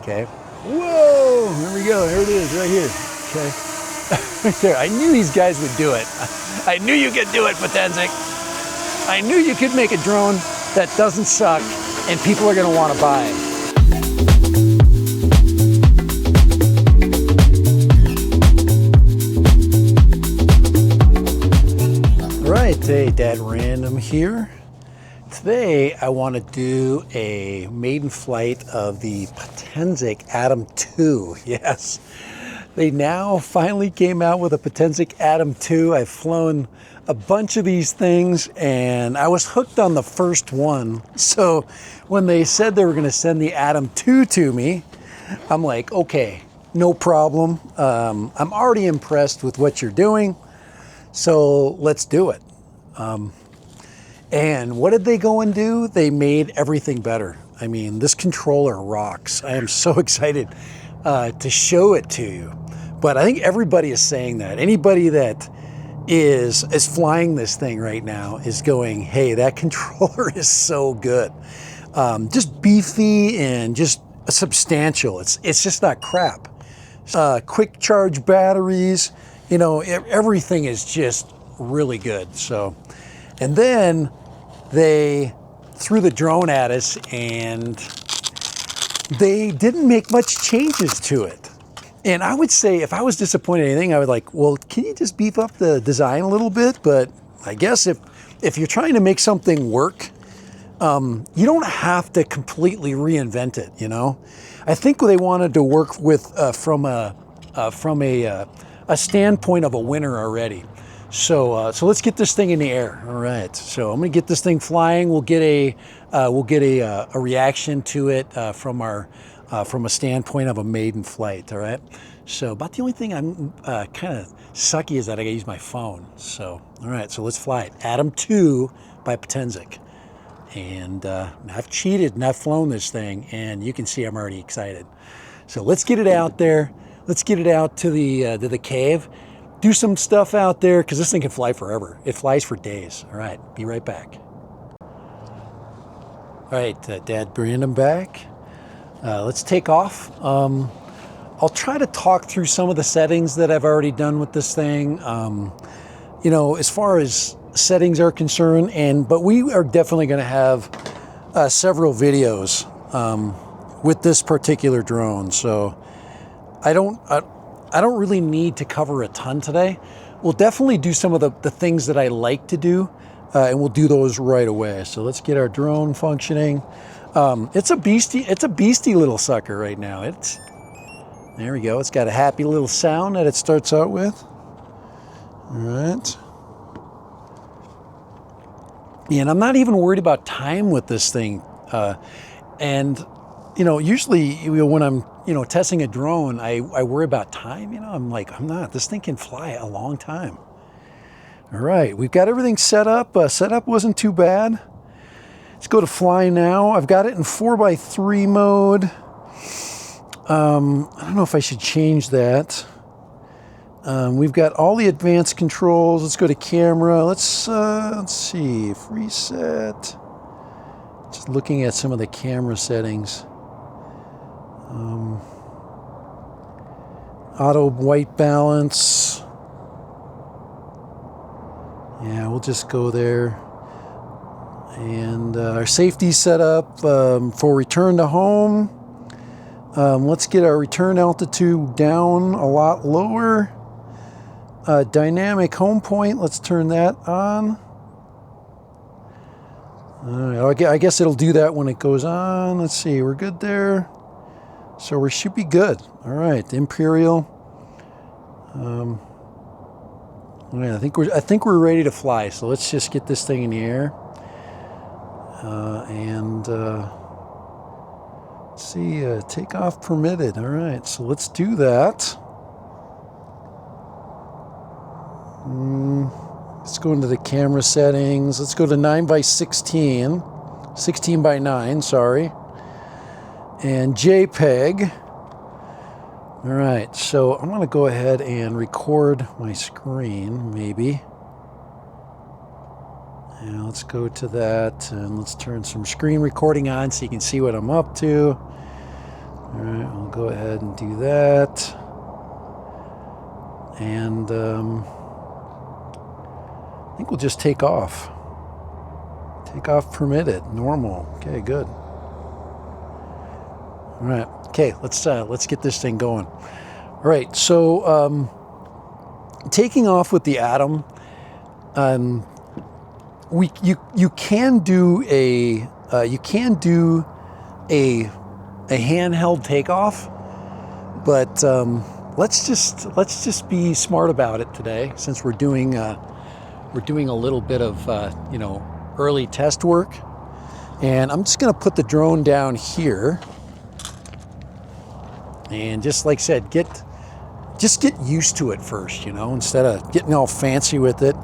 Okay. Whoa, there we go. There it is, right here. Okay. Right there. I knew these guys would do it. I knew you could do it, Potensic. I knew you could make a drone that doesn't suck and people are going to want to buy it. All right, hey, Dad Random here. Today I want to do a maiden flight of the Potensic Atom 2. Yes, they now finally came out with a Potensic Atom 2. I've flown a bunch of these things and I was hooked on the first one. So when they said they were going to send the Atom 2 to me, I'm like, okay, no problem. I'm already impressed with what you're doing, so let's do it. And what did they go and do? They made everything better. I mean, this controller rocks. I am so excited to show it to you. But I think everybody is saying that. Anybody that is flying this thing right now is going, hey, that controller is so good. Just beefy and just substantial. It's just not crap. Quick charge batteries, you know, everything is just really good. So, and then they threw the drone at us and they didn't make much changes to it. And I would say if I was disappointed in anything, I would like, well, can you just beef up the design a little bit? But I guess if you're trying to make something work, you don't have to completely reinvent it, you know? I think they wanted to work with from a standpoint of a winner already. So let's get this thing in the air. All right. So I'm gonna get this thing flying. We'll get a reaction to it from a standpoint of a maiden flight. All right. So about the only thing I'm kind of sucky is that I gotta use my phone. So all right. So let's fly it. Atom 2 by Potensic. And I've cheated and I've flown this thing, and you can see I'm already excited. So let's get it out there. Let's get it out to the cave. Do some stuff out there because this thing can fly forever. It flies for days. All right, be right back. All right, Dad Brandon back. Let's take off. I'll try to talk through some of the settings that I've already done with this thing. You know, as far as settings are concerned, but we are definitely going to have several videos with this particular drone. So I don't really need to cover a ton today. We'll definitely do some of the things that I like to do, and we'll do those right away. So let's get our drone functioning. It's a beastie little sucker right now. There we go. It's got a happy little sound that it starts out with. All right. And I'm not even worried about time with this thing. And you know, usually when I'm, you know, testing a drone, I worry about time. You know, I'm like, I'm not. This thing can fly a long time. All right, we've got everything set up. Setup wasn't too bad. Let's go to fly now. I've got it in 4x3 mode. I don't know if I should change that. We've got all the advanced controls. Let's go to camera. Let's see, preset. Just looking at some of the camera settings. Auto white balance. Yeah, we'll just go there. And our safety setup for return to home. Let's get our return altitude down a lot lower. Dynamic home point, let's turn that on. I guess it'll do that when it goes on. Let's see, we're good there. So we should be good. All right, Imperial. Yeah, I think we're ready to fly. So let's just get this thing in the air. Let's see, takeoff permitted. All right, so let's do that. Let's go into the camera settings. Let's go to 9x16, 16 by 9, sorry. And JPEG. All right, so I'm gonna go ahead and record my screen, maybe. And let's go to that and let's turn some screen recording on so you can see what I'm up to. All right, go ahead and do that. And I think we'll just take off. Take off permitted, normal. Okay, good. All right. Okay, let's get this thing going. All right. So taking off with the Atom, you can do a handheld takeoff, but let's just be smart about it today, since we're doing a little bit of early test work. And I'm just going to put the drone down here, and just like I said, get used to it first, instead of getting all fancy with it.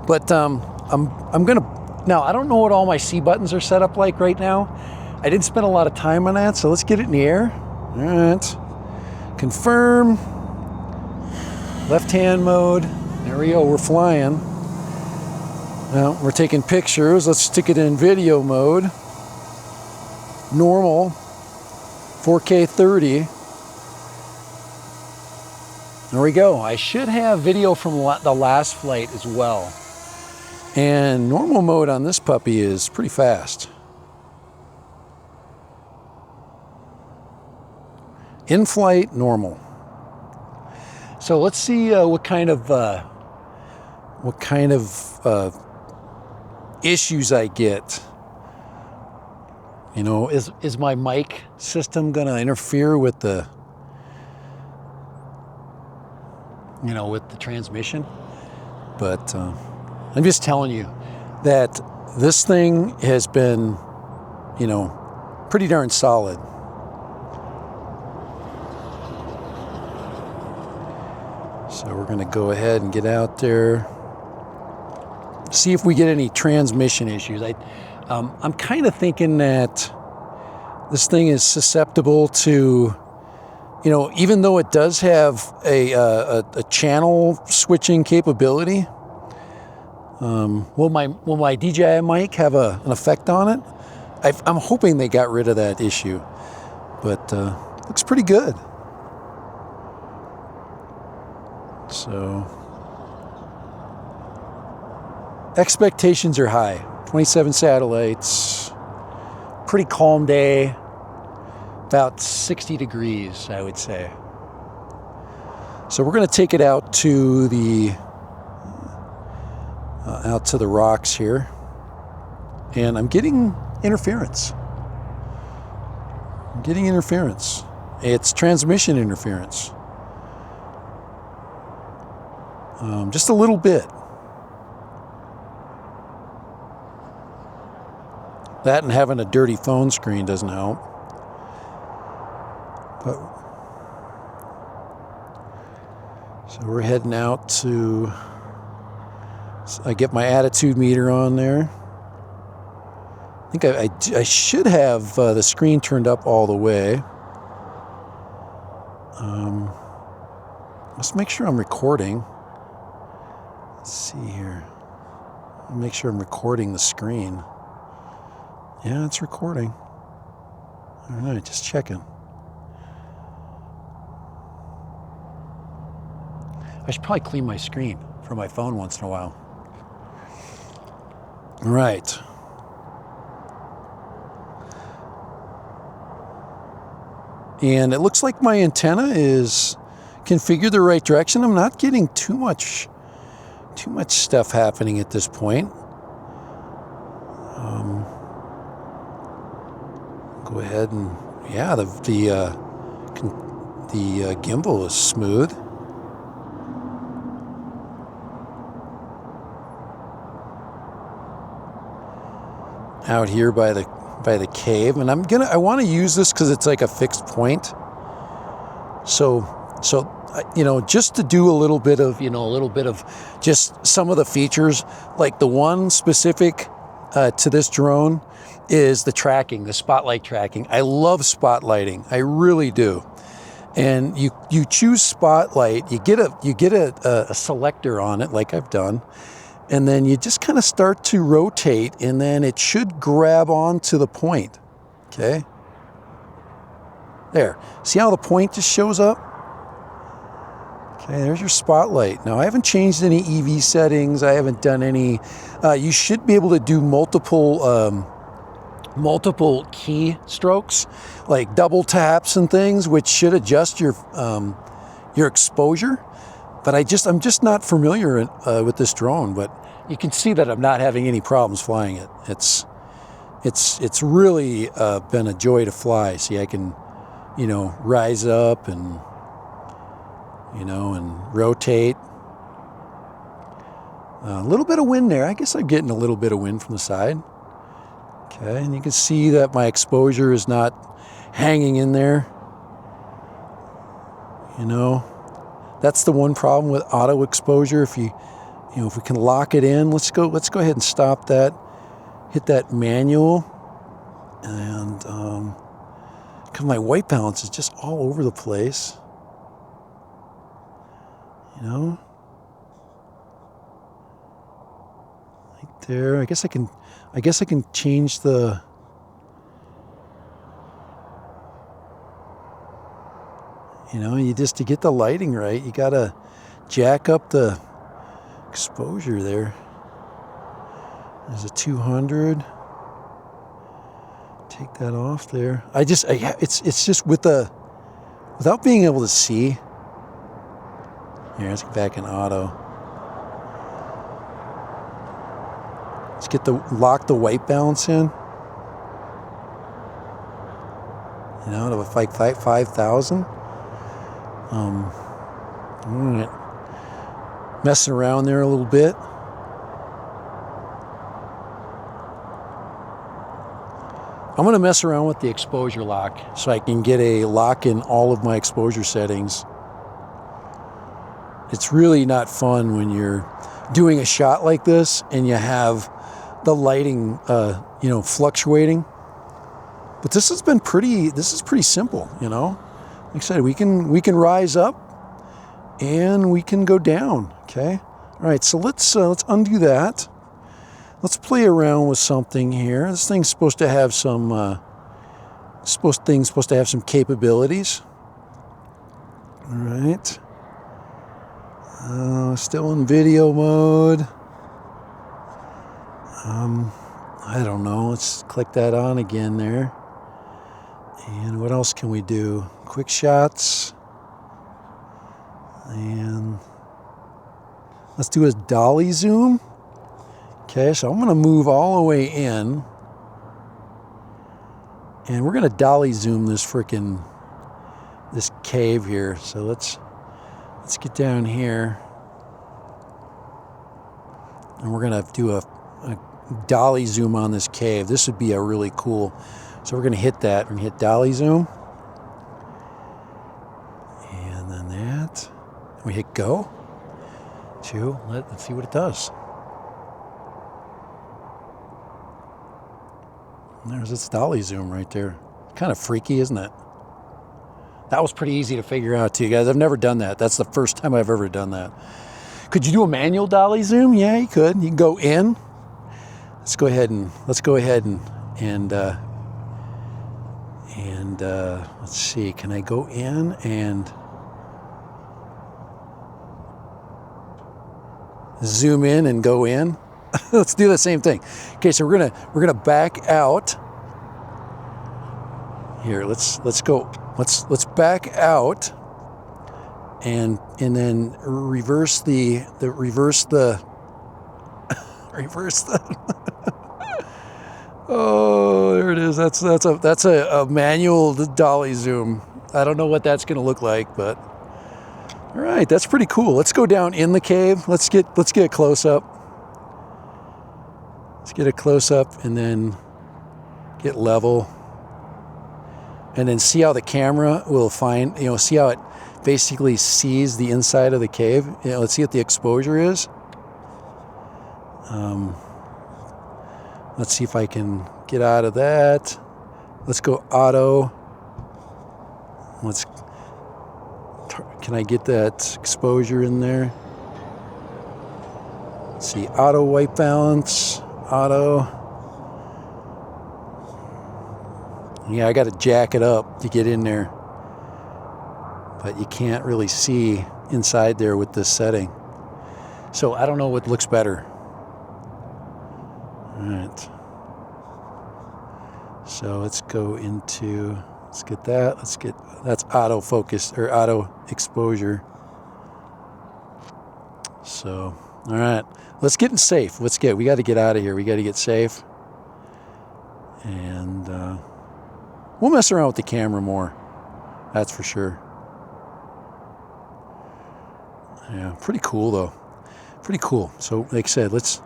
But I'm gonna, now I don't know what all my C buttons are set up like right now. I didn't spend a lot of time on that, so let's get it in the air. All right, confirm, left hand mode. There we go, we're flying. Well, we're taking pictures. Let's stick it in video mode. Normal, 4K 30. There we go. I should have video from the last flight as well. And normal mode on this puppy is pretty fast. In flight, normal. So let's see what kind of issues I get. Is my mic system gonna interfere with the with the transmission? But I'm just telling you that this thing has been, pretty darn solid. So we're going to go ahead and get out there, see if we get any transmission issues. I'm kind of thinking that this thing is susceptible to, even though it does have a channel switching capability, will my DJI mic have an effect on it? I'm hoping they got rid of that issue, but looks pretty good. So expectations are high. 27 satellites, pretty calm day, about 60 degrees, I would say. So we're going to take it out to the rocks here, and I'm getting interference. It's transmission interference. Just a little bit. That and having a dirty phone screen doesn't help. But so we're heading out to, I get my attitude meter on there. I think I should have the screen turned up all the way. Let's make sure I'm recording. Let's see here. Make sure I'm recording the screen. Yeah, it's recording. All right, just checking. I should probably clean my screen from my phone once in a while. All right. And it looks like my antenna is configured the right direction. I'm not getting too much stuff happening at this point. Go ahead and, yeah, the gimbal is smooth. Out here by the cave, and I want to use this because it's like a fixed point. So just to do a little bit of just some of the features, like the one specific to this drone is the tracking, the spotlight tracking. I love spotlighting, I really do. And you choose spotlight, you get a selector on it, like I've done, and then you just kind of start to rotate, and then it should grab onto the point. Okay. There. See how the point just shows up? Okay, there's your spotlight. Now, I haven't changed any EV settings. I haven't done any. You should be able to do multiple key strokes, like double taps and things, which should adjust your exposure. But I'm just not familiar with this drone. But you can see that I'm not having any problems flying it. It's really been a joy to fly. See, I can, rise up and, and rotate. A little bit of wind there. I guess I'm getting a little bit of wind from the side. Okay, and you can see that my exposure is not hanging in there. That's the one problem with auto exposure. If if we can lock it in, let's go ahead and stop that. Hit that manual, and because my white balance is just all over the place. Right there. I guess I can change the. To get the lighting right, you gotta jack up the exposure there. There's a 200. Take that off there. It's just without being able to see. Here, let's get back in auto. Let's lock the white balance in. To like 5,000. Messing around there a little bit. I'm going to mess around with the exposure lock so I can get a lock in all of my exposure settings. It's really not fun when you're doing a shot like this and you have the lighting, fluctuating. But this is pretty simple, Like I said, we can rise up and we can go down. Okay. All right. So let's undo that. Let's play around with something here. This thing's supposed to have some capabilities. All right. Still in video mode. I don't know. Let's click that on again there. And what else can we do? QuickShots. And let's do a dolly zoom. Okay, so I'm going to move all the way in. And we're going to dolly zoom this cave here. So let's get down here. And we're going to do a dolly zoom on this cave. This would be a really cool. So we're going to hit that. We're going to hit dolly zoom. And then that. We hit go. Let's see what it does. And there's its dolly zoom right there. Kind of freaky, isn't it? That was pretty easy to figure out too, guys. I've never done that. That's the first time I've ever done that. Could you do a manual dolly zoom? Yeah, you could. You can go in. Let's go ahead and let's see. Can I go in and zoom in and go in? Let's do the same thing. Okay, so we're gonna back out. Here, let's go. Let's back out and then reverse the Oh, there it is. That's a manual dolly zoom. I don't know what that's gonna look like, but all right, that's pretty cool. Let's go down in the cave. Let's get a close up. Let's get a close up and then get level. And then see how the camera will find, see how it basically sees the inside of the cave. Let's see what the exposure is. Let's see if I can get out of that. Let's go auto. Can I get that exposure in there? Let's see, auto white balance, auto. Yeah, I got to jack it up to get in there. but you can't really see inside there with this setting. So I don't know what looks better. All right. So let's go into, let's get that. That's auto focus or auto exposure. So, all right, let's get in safe. We got to get out of here. We got to get safe. And we'll mess around with the camera more. That's for sure. Yeah, pretty cool though. Pretty cool. So like I said, let's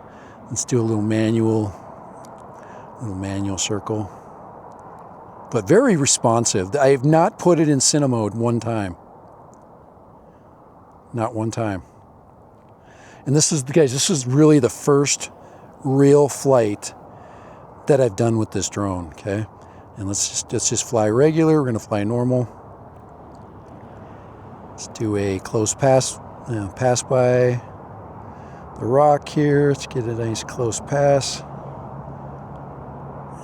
do a little manual circle. But very responsive. I have not put it in cine mode one time. Not one time. And this is, guys, this is really the first real flight that I've done with this drone, okay? And let's just fly regular. We're gonna fly normal. Let's do a close pass by the rock here. Let's get a nice close pass.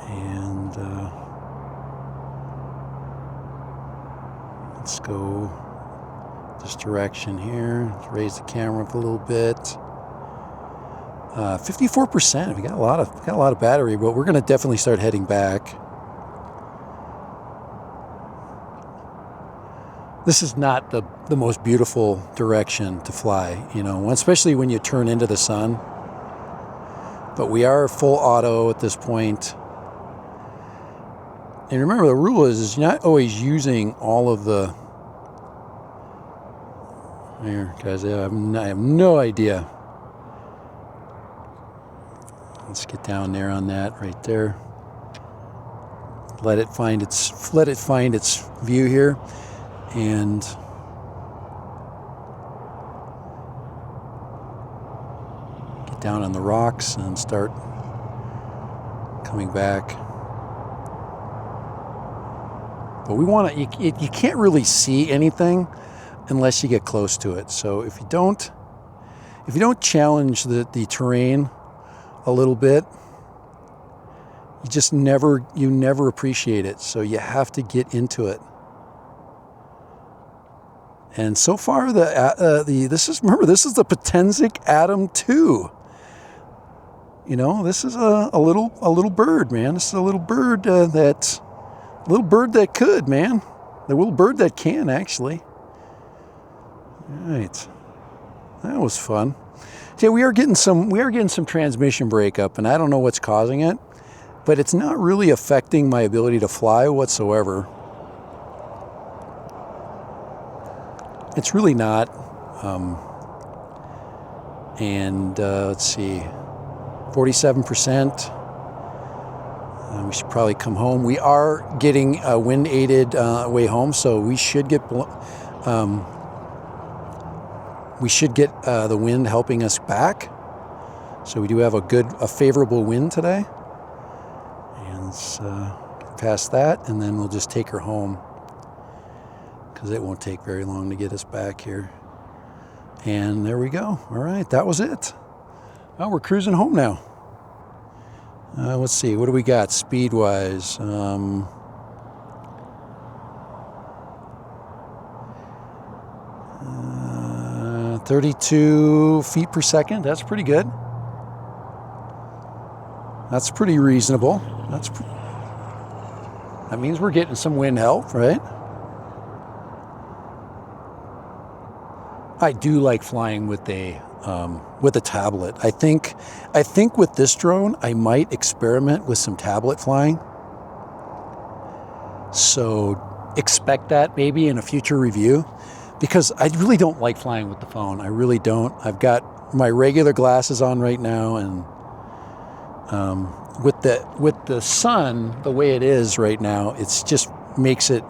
And let's go this direction here. Let's raise the camera up a little bit. 54%. We got a lot of battery, but we're gonna definitely start heading back. This is not the most beautiful direction to fly, you know, especially when you turn into the sun. But we are full auto at this point. And remember, the rule is you're not always using all of the... Here, guys, I have no idea. Let's get down there on that right there. Let it find its view here. And get down on the rocks and start coming back. But we want to, you can't really see anything unless you get close to it. So if you don't challenge the terrain a little bit, you never appreciate it. So you have to get into it. And so far, this is the Potensic Atom 2. You know, this is a little bird, man. This is a little bird that could, man. The little bird that can, actually. All right, that was fun. Yeah, we are getting some transmission breakup, and I don't know what's causing it, but it's not really affecting my ability to fly whatsoever. It's really not. Let's see, 47%. We should probably come home. We are getting a wind-aided way home, so we should get the wind helping us back. So we do have a favorable wind today. And let's get past that, and then we'll just take her home, because it won't take very long to get us back here. And there we go. All right, that was it. Well, we're cruising home now. Let's see, what do we got speed-wise? 32 feet per second. That's pretty good. That's pretty reasonable. That means we're getting some wind help, right? I do like flying with a tablet. I think with this drone, I might experiment with some tablet flying. So expect that maybe in a future review, because I really don't like flying with the phone. I really don't. I've got my regular glasses on right now, and with the sun the way it is right now, it's just makes it,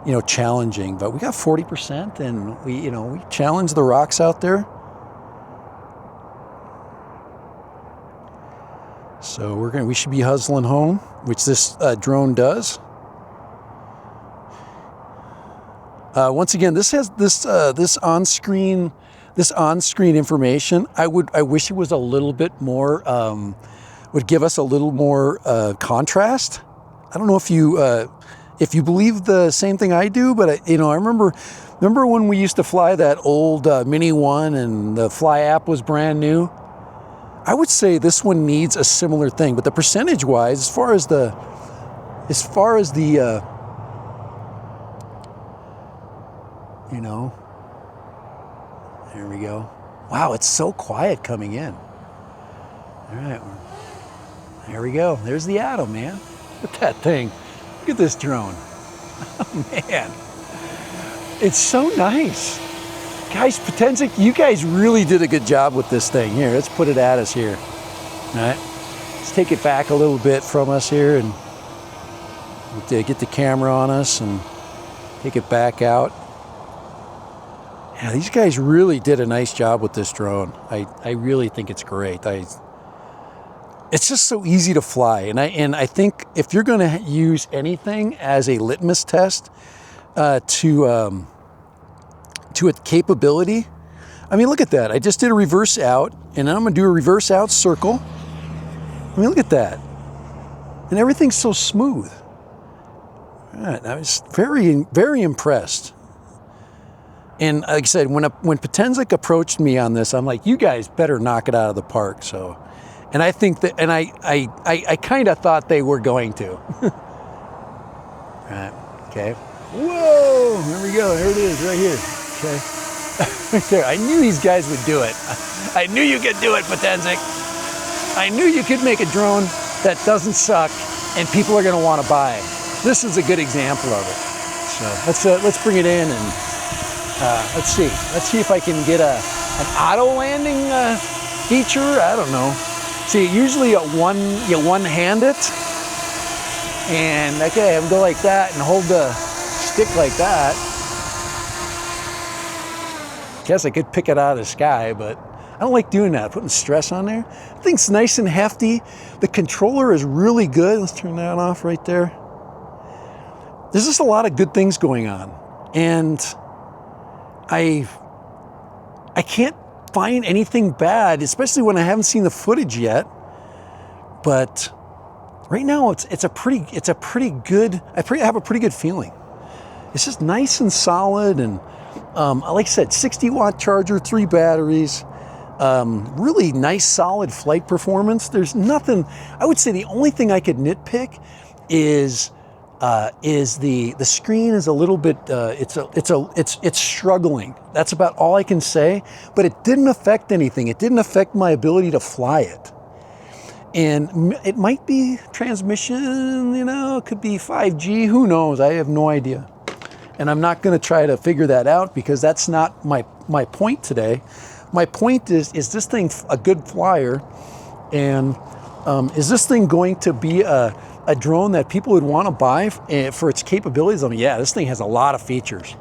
you know, challenging. But we got 40%, and we challenge the rocks out there. So we should be hustling home, which this drone does. Once again, this has this on-screen information. I wish it was a little bit more, would give us a little more contrast. I don't know if you if you believe the same thing I do, but I remember when we used to fly that old Mini 1 and the Fly app was brand new. I would say this one needs a similar thing, but the percentage-wise, as far as the there we go. Wow, it's so quiet coming in. All right, there we go. There's the Atom, man. Look at that thing. Look at this drone. Oh, man. It's so nice. Guys, Potensic, you guys really did a good job with this thing. Here, let's put it at us here. All right. Let's take it back a little bit from us here and get the camera on us and take it back out. Yeah, these guys really did a nice job with this drone. I really think it's great. It's just so easy to fly, and I think if you're going to use anything as a litmus test to its capability, I mean, look at that. I just did a reverse out, and I'm going to do a reverse out circle. I mean, look at that, and everything's so smooth. All right, I was very, very impressed. And like I said, when Potensic approached me on this, I'm like, you guys better knock it out of the park. So, and I think that, and I kind of thought they were going to. Right, okay. Whoa, there we go. Here it is, right here. Okay. Right there. I knew these guys would do it. I knew you could do it, Potensic. I knew you could make a drone that doesn't suck and people are going to want to buy. This is a good example of it. So let's bring it in and let's see. Let's see if I can get an auto landing feature. I don't know. See, usually you one-hand it, and okay, I go like that and hold the stick like that. Guess I could pick it out of the sky, but I don't like doing that. Putting stress on there. The thing's nice and hefty. The controller is really good. Let's turn that off right there. There's just a lot of good things going on, and I can't find anything bad, especially when I haven't seen the footage yet. But right now, it's a pretty good. I have a pretty good feeling. It's just nice and solid, and like I said, 60-watt charger, 3 batteries. Really nice, solid flight performance. There's nothing. I would say the only thing I could nitpick is the screen is a little bit it's struggling. That's about all I can say, but it didn't affect anything. It didn't affect my ability to fly it. And it might be transmission, it could be 5G, who knows? I have no idea. And I'm not going to try to figure that out because that's not my point today. My point is this thing a good flyer, and is this thing going to be a drone that people would want to buy for its capabilities? I mean, yeah, this thing has a lot of features.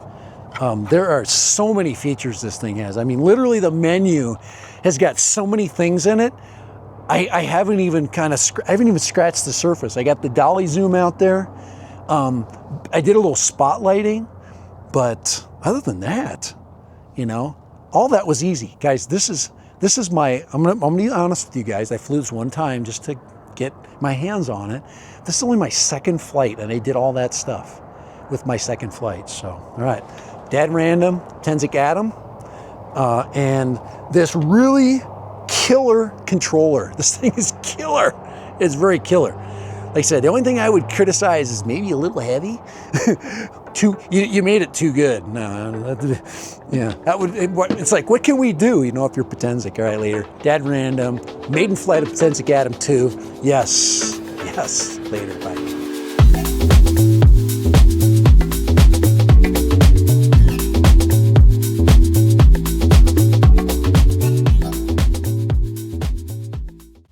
There are so many features this thing has. I mean, literally the menu has got so many things in it. I haven't even scratched the surface. I got the Dolly zoom out there. I did a little spotlighting, but other than that, all that was easy, guys. This is I'm gonna be honest with you guys. I flew this one time just to get my hands on it. This is only my second flight, and I did all that stuff with my second flight. So, all right, Dad Random, Potensic Atom, and this really killer controller. This thing is killer. It's very killer. Like I said, the only thing I would criticize is maybe a little heavy. You made it too good. No, it's like, what can we do? If you're Potensic. All right, later. Dad Random, maiden flight of Potensic Atom 2. Yes, later, bye.